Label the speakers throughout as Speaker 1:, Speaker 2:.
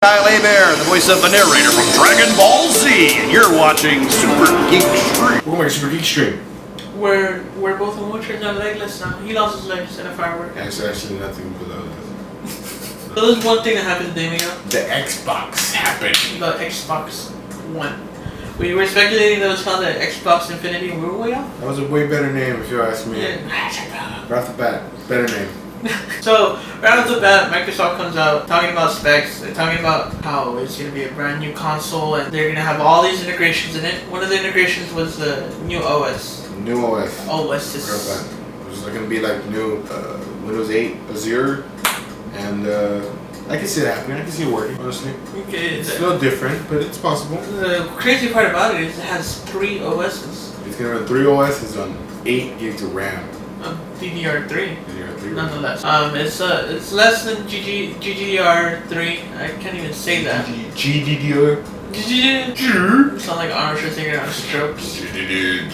Speaker 1: Kyle Bear, the voice of the narrator from Dragon Ball Z, and you're watching Super Geek Stream.
Speaker 2: Welcome back to Super Geek Stream.
Speaker 3: Where both Emotions are legless now. He lost his legs in a firework.
Speaker 2: Actually, nothing below
Speaker 3: So there's one thing that happened a day ago.
Speaker 2: the Xbox happened.
Speaker 3: The Xbox One. We were speculating that it was called the Xbox Infinity, and we were way off.
Speaker 2: That was a way better name if you ask me.
Speaker 3: Yeah.
Speaker 2: Right off the bat, better name.
Speaker 3: So, right off the bat, Microsoft comes out talking about specs. They're talking about how it's going to be a brand new console and they're going to have all these integrations in it. One of the integrations was the new OS.
Speaker 2: New OS.
Speaker 3: OS is...
Speaker 2: It's going to be like new Windows 8 Azure, and I can see it happening. I can see it working, honestly.
Speaker 3: Okay,
Speaker 2: It's a little different, but it's possible.
Speaker 3: the crazy part about it is it has 3 OSs.
Speaker 2: It's going to run 3 OSs on 8 gigs of RAM.
Speaker 3: DDR3.
Speaker 2: DDR3.
Speaker 3: Nonetheless, it's less than GDDR3. I can't even say that.
Speaker 2: GDDR.
Speaker 3: Sound like Arnold Schwarzenegger on strokes.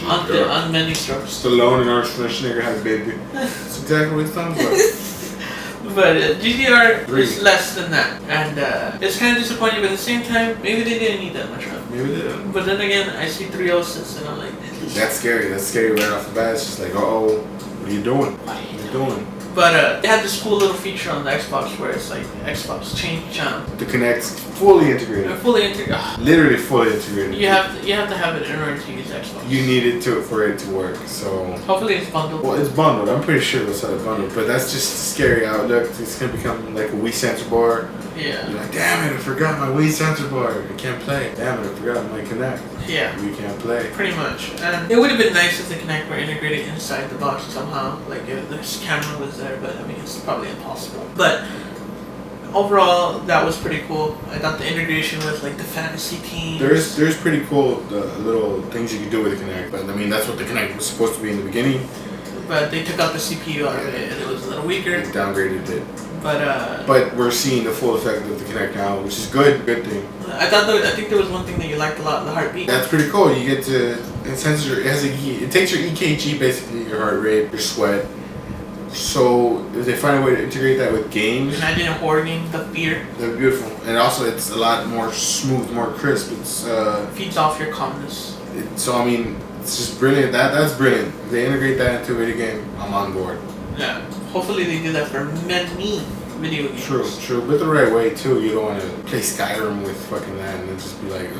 Speaker 3: On many strokes.
Speaker 2: Stallone and Arnold Schwarzenegger has a baby. That's exactly what it sounds like.
Speaker 3: But GDR is less than that, and it's kind of disappointing. But at the same time, maybe they didn't need that much RAM.
Speaker 2: Maybe they didn't.
Speaker 3: But then again, I see 3 OSs, and I'm like,
Speaker 2: That's scary. That's scary right off the bat. It's just like, oh, what are you doing? What are you doing?
Speaker 3: But they had this cool little feature on the Xbox where it's like Xbox change channel.
Speaker 2: The Kinect's fully integrated.
Speaker 3: They're fully integrated.
Speaker 2: Literally fully integrated.
Speaker 3: You have to have it in order to use Xbox.
Speaker 2: You need it for it to work. So.
Speaker 3: Hopefully it's bundled.
Speaker 2: Well, it's bundled. I'm pretty sure it's bundled, but that's just a scary outlook. It's gonna become like a Wii sensor bar.
Speaker 3: Yeah.
Speaker 2: You're like, damn it, I forgot my Wii sensor bar. I can't play. Damn it, I forgot my Kinect.
Speaker 3: Yeah.
Speaker 2: We can't play.
Speaker 3: Pretty much. And it would have been nice if the Kinect were integrated inside the box somehow. Like if this camera was there, but I mean it's probably impossible. But overall, that was pretty cool. I thought the integration with like the fantasy teams.
Speaker 2: There's pretty cool little things you can do with the Kinect, but I mean that's what the Kinect was supposed to be in the beginning.
Speaker 3: But they took out the CPU out of it, and it was a little weaker.
Speaker 2: They downgraded it.
Speaker 3: But
Speaker 2: we're seeing the full effect of the Kinect now, which is good thing.
Speaker 3: I think there was one thing that you liked a lot, the heartbeat.
Speaker 2: That's pretty cool. You get to it takes your EKG, basically your heart rate, your sweat. So if they find a way to integrate that with games,
Speaker 3: imagine a horror game, the fear.
Speaker 2: They're beautiful, and also it's a lot more smooth, more crisp. It's
Speaker 3: feeds off your calmness.
Speaker 2: So I mean, it's just brilliant. That's brilliant. If they integrate that into a video game, I'm on board.
Speaker 3: Yeah. Hopefully they do that for many video games.
Speaker 2: True. But the right way too. You don't want to play Skyrim with fucking that and then just be like.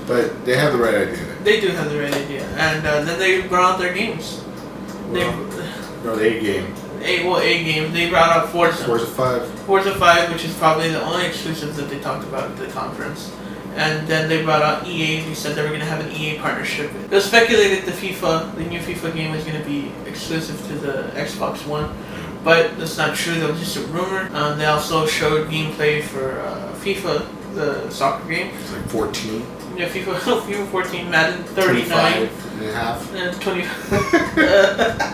Speaker 2: But they have the right idea.
Speaker 3: They do have the right idea, and then they brought out their games.
Speaker 2: Well, brought A game.
Speaker 3: A game. They brought out Forza
Speaker 2: 5.
Speaker 3: Forza 5, which is probably the only exclusive that they talked about at the conference. And then they brought out EA. They said they were going to have an EA partnership. It was speculated the new FIFA game was going to be exclusive to the Xbox One, but that's not true. That was just a rumor. They also showed gameplay for FIFA, the soccer game.
Speaker 2: It's like 14.
Speaker 3: Yeah, FIFA 14, Madden 39.
Speaker 2: And a half.
Speaker 3: And 20.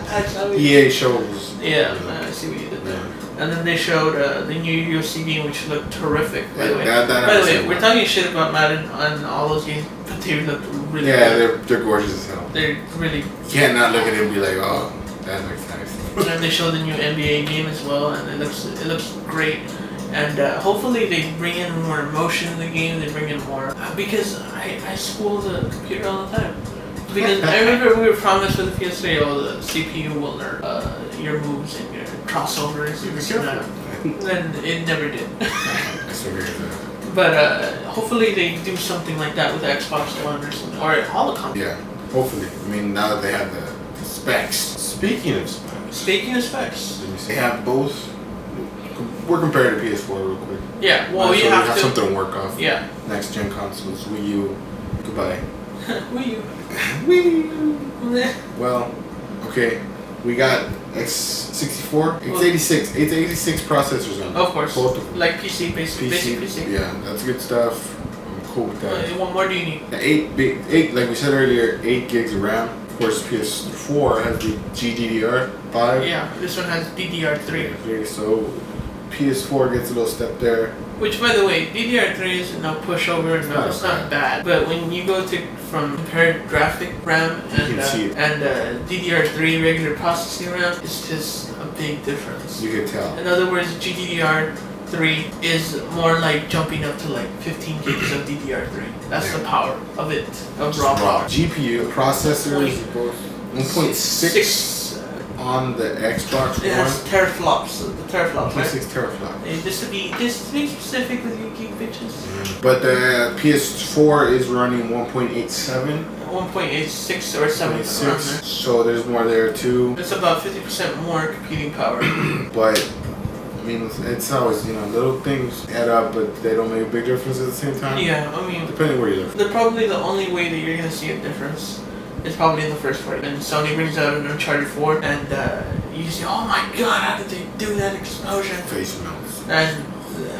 Speaker 3: Actually,
Speaker 2: EA shows.
Speaker 3: Yeah, I see what you did there.
Speaker 2: Yeah.
Speaker 3: And then they showed the new UFC game, which looked terrific. By the way, we're talking shit about Madden on all those games, but they look really good.
Speaker 2: Yeah, they're gorgeous as hell.
Speaker 3: They're really.
Speaker 2: You can't not look at it and be like, oh, that looks nice.
Speaker 3: And they showed the new NBA game as well, and it looks great. And hopefully they bring in more emotion in the game. They bring in more because I school the computer all the time. Because I remember we were promised with the PS3, the CPU will learn your moves and your crossovers. Then it never did. But hopefully they do something like that with Xbox One or something, or Holocom.
Speaker 2: Yeah, hopefully. I mean, now that they have the specs. Speaking of specs, they have both. We're comparing to PS4 real quick.
Speaker 3: Yeah, well, you have
Speaker 2: something to work off.
Speaker 3: Yeah.
Speaker 2: Next gen consoles, Wii U, goodbye.
Speaker 3: Wii U.
Speaker 2: Wii U. Well, okay, we got X64, x86 processors on it.
Speaker 3: Of course.
Speaker 2: Both of them.
Speaker 3: Like PC, basic PC.
Speaker 2: Yeah, that's good stuff. I'm cool with that.
Speaker 3: What more do you need?
Speaker 2: The 8, like we said earlier, 8 gigs of RAM. Of course, PS4 has the GDDR5.
Speaker 3: Yeah, this one has DDR3.
Speaker 2: So PS4 gets a little step there.
Speaker 3: Which, by the way, DDR3 is no pushover, it's not bad. But when you go to compare graphic RAM and DDR3 regular processing RAM, it's just a big difference.
Speaker 2: You could tell.
Speaker 3: In other words, GDDR3 is more like jumping up to like 15 gigs of DDR3. That's the power of it, of raw power.
Speaker 2: GPU processors both 1.6 on the Xbox One.
Speaker 3: It has teraflops, the teraflops, right?
Speaker 2: 1.6 teraflops.
Speaker 3: Just to be specific with you geek bitches.
Speaker 2: But the PS4 is running 1.87.
Speaker 3: 1.86 or 7 around there.
Speaker 2: So there's more there too.
Speaker 3: It's about 50% more computing power.
Speaker 2: But I mean, it's always, little things add up, but they don't make a big difference at the same time.
Speaker 3: Yeah, I mean,
Speaker 2: depending where you live.
Speaker 3: Probably the only way that you're gonna see a difference is probably in the first party. When Sony brings out an Uncharted 4 and you see, oh my god, how did they do that explosion?
Speaker 2: Face melts.
Speaker 3: And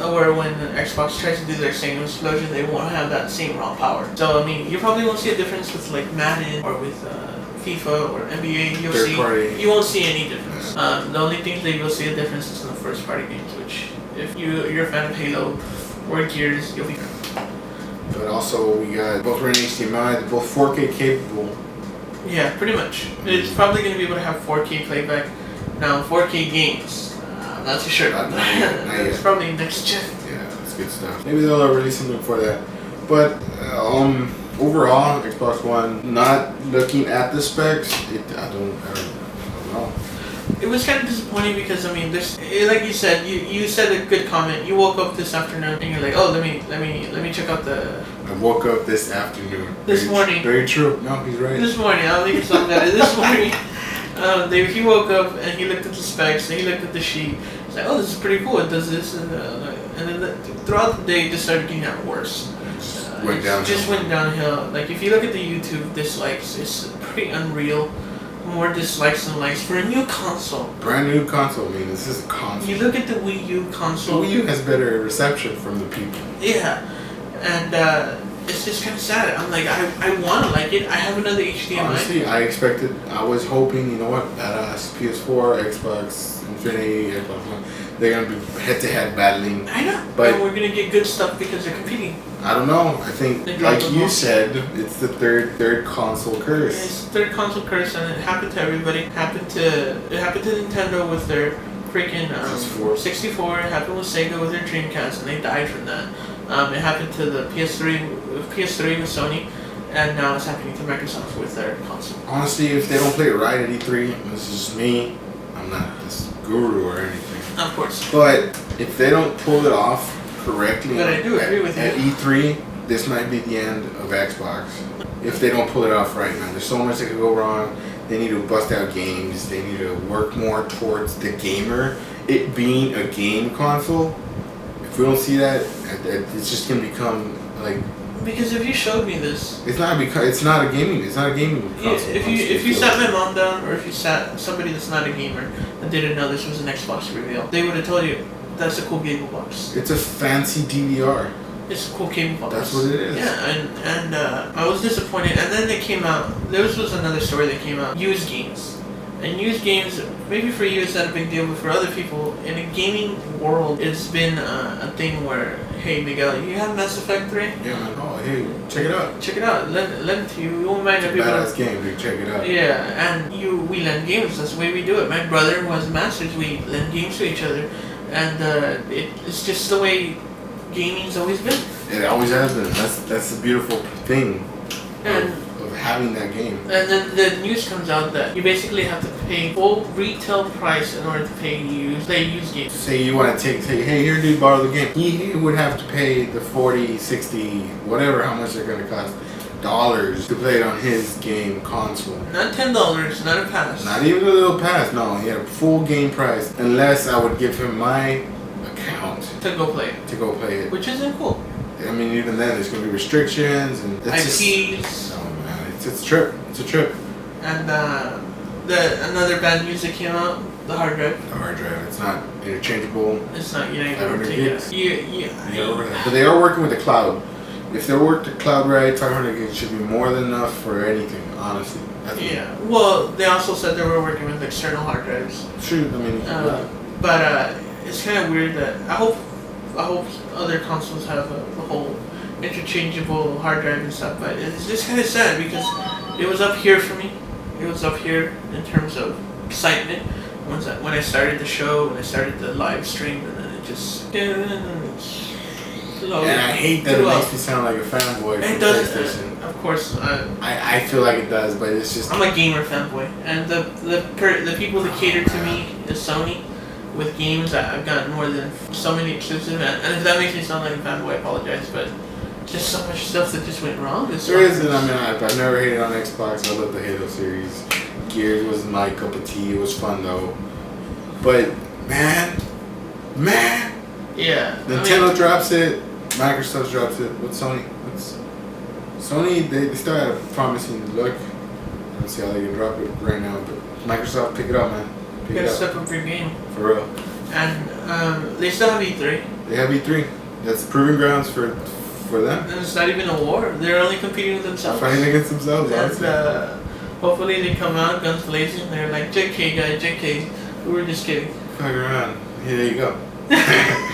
Speaker 3: or when Xbox tries to do their same explosion, they won't have that same raw power. So I mean, you probably won't see a difference with like Madden or with FIFA or NBA. You won't see any difference. The only thing that you'll see a difference is in the first party games, which if you're a fan of Halo or Gears, you'll be.
Speaker 2: But also we got both running HDMI, they're both 4K capable.
Speaker 3: Yeah, pretty much. It's probably going to be able to have 4K playback. Now, 4K games, I'm not too sure about that. It's probably next gen.
Speaker 2: Yeah, that's good stuff. Maybe they'll release something for that. But overall, Xbox One, not looking at the specs, I don't know.
Speaker 3: It was kind of disappointing because I mean, like you said, you said a good comment. You woke up this afternoon and you're like, oh, let me check out the.
Speaker 2: I woke up this afternoon.
Speaker 3: This morning.
Speaker 2: Very true. No, he's right.
Speaker 3: This morning, I don't think it's something that is this morning. He woke up and he looked at the specs and he looked at the sheet. He's like, oh, this is pretty cool. It does this and then throughout the day, it just started getting worse. Just went downhill. Like if you look at the YouTube dislikes, it's pretty unreal. More dislikes than likes for a new console.
Speaker 2: Brand new console. I mean, this is a console.
Speaker 3: You look at the Wii U console.
Speaker 2: The Wii U has better reception from the people.
Speaker 3: Yeah, and it's just kind of sad. I'm like, I want to like it. I have another HDMI.
Speaker 2: Honestly, I was hoping, badass PS4, Xbox Infinity, Xbox One, they're gonna be head-to-head battling.
Speaker 3: I know,
Speaker 2: but
Speaker 3: we're gonna get good stuff because they're competing.
Speaker 2: I don't know. I think, like you said, it's the third console curse.
Speaker 3: It's the third console curse, and it happened to everybody. It happened to Nintendo with their freaking 64. It happened with Sega with their Dreamcast, and they died from that. It happened to the PS3 with Sony, and now it's happening to Microsoft with their console.
Speaker 2: Honestly, if they don't play it right at E3, this is just me. I'm not this guru or anything.
Speaker 3: Of course.
Speaker 2: But if they don't pull it off correctly,
Speaker 3: but I do agree with you.
Speaker 2: At E3, this might be the end of Xbox. If they don't pull it off right, man. There's so much that could go wrong. They need to bust out games. They need to work more towards the gamer. It being a game console. If we don't see that, it's just gonna become like.
Speaker 3: Because if you showed me this,
Speaker 2: it's not a gaming console.
Speaker 3: If you sat my mom down, or if you sat somebody that's not a gamer that didn't know this was an Xbox reveal, they would have told you that's a cool cable box.
Speaker 2: It's a fancy DVR.
Speaker 3: It's a cool cable box.
Speaker 2: That's what it is.
Speaker 3: Yeah, and I was disappointed. And then it came out. There was another story that came out. Used games. And used games, maybe for you it's not a big deal, but for other people in a gaming world, it's been a thing where, hey Miguel, you have Mass Effect 3?
Speaker 2: Yeah. Oh, hey, check it out.
Speaker 3: Check it out. Lend it to you. You won't mind if people.
Speaker 2: Badass game, dude. Check it out.
Speaker 3: Yeah, and we lend games. That's the way we do it. My brother who has masters, we lend games to each other, and it's just the way gaming's always been.
Speaker 2: It always has been. That's the beautiful thing.
Speaker 3: And
Speaker 2: of having that game.
Speaker 3: And then the news comes out that you basically have to pay full retail price in order to play used games.
Speaker 2: Say you want to say, hey, here, dude, borrow the game. He would have to pay the 40, 60, whatever, how much they're going to cost, dollars to play it on his game console.
Speaker 3: Not $10, not a pass.
Speaker 2: Not even a little pass, no. He had a full game price, unless I would give him my account.
Speaker 3: To go play it.
Speaker 2: To go play it.
Speaker 3: Which isn't cool.
Speaker 2: I mean, even then, there's going to be restrictions and
Speaker 3: IPs.
Speaker 2: It's a trip. It's a trip.
Speaker 3: And another bad news that came out, the hard drive.
Speaker 2: The hard drive. It's not interchangeable.
Speaker 3: It's not. You're not able to take it.
Speaker 2: But they are working with the cloud. If they work the cloud right, 500 gigs should be more than enough for anything. Honestly.
Speaker 3: Yeah. Well, they also said they were working with external hard drives.
Speaker 2: True. I mean.
Speaker 3: But it's kind of weird that I hope other consoles have the whole interchangeable hard drive and stuff, but it's just kind of sad because it was up here for me. It was up here in terms of excitement, when I started the show, when I started the live stream, and then it just slowly.
Speaker 2: And I hate that it makes me sound like a fanboy for
Speaker 3: It does.
Speaker 2: PlayStation.
Speaker 3: Of course,
Speaker 2: I feel like it does, but it's just.
Speaker 3: I'm a gamer fanboy, and the people that cater to me is Sony. With games, I've gotten more than so many exclusive, and if that makes me sound like a fanboy, I apologize, but just so much stuff that just went wrong.
Speaker 2: There isn't. I mean, I've never hated on Xbox. I love the Halo series. Gears was my cup of tea. It was fun though. But man,
Speaker 3: Yeah.
Speaker 2: Nintendo drops it. Microsoft drops it. What's Sony? Sony? They still had a promising look. Let's see how they can drop it right now. But Microsoft, pick it up, man.
Speaker 3: You gotta step up your game.
Speaker 2: For real.
Speaker 3: And they still have E3.
Speaker 2: They have E3. That's proving grounds for them.
Speaker 3: And it's not even a war. They're only competing with themselves.
Speaker 2: Fighting against themselves,
Speaker 3: And
Speaker 2: honestly.
Speaker 3: hopefully they come out guns blazing. They're like, JK guys, JK. We were just kidding.
Speaker 2: Fuck around. Yeah, there you go.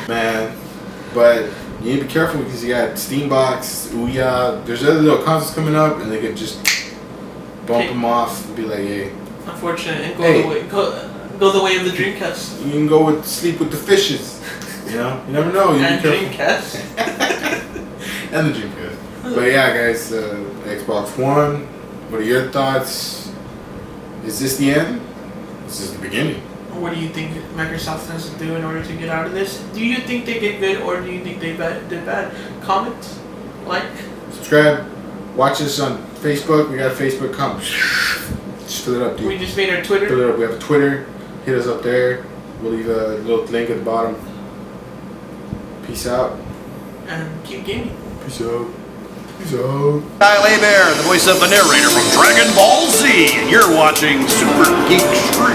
Speaker 2: Man. But you need to be careful because you got Steambox, Ouya. There's other little consoles coming up and they could just bump them off and be like, hey.
Speaker 3: Unfortunate. And
Speaker 2: Hey.
Speaker 3: Go the way of the Dreamcast.
Speaker 2: You can go sleep with the fishes. You know? You never know. You
Speaker 3: And
Speaker 2: be careful.
Speaker 3: Dreamcast.
Speaker 2: And the Dreamcast. But yeah, guys, Xbox One. What are your thoughts? Is this the end? This is the beginning.
Speaker 3: What do you think Microsoft has to do in order to get out of this? Do you think they did good or do you think they did bad? Comment, like.
Speaker 2: Subscribe. Watch us on Facebook. We got Facebook. Come. Just fill it up, dude.
Speaker 3: We just made our Twitter.
Speaker 2: Fill it up. We have a Twitter. Hit us up there. We'll leave a little link at the bottom. Peace out.
Speaker 3: And keep gaming.
Speaker 2: Peace out. Peace out.
Speaker 1: Kyle Bear, the voice of the narrator from Dragon Ball Z, and you're watching Super Geek Stream.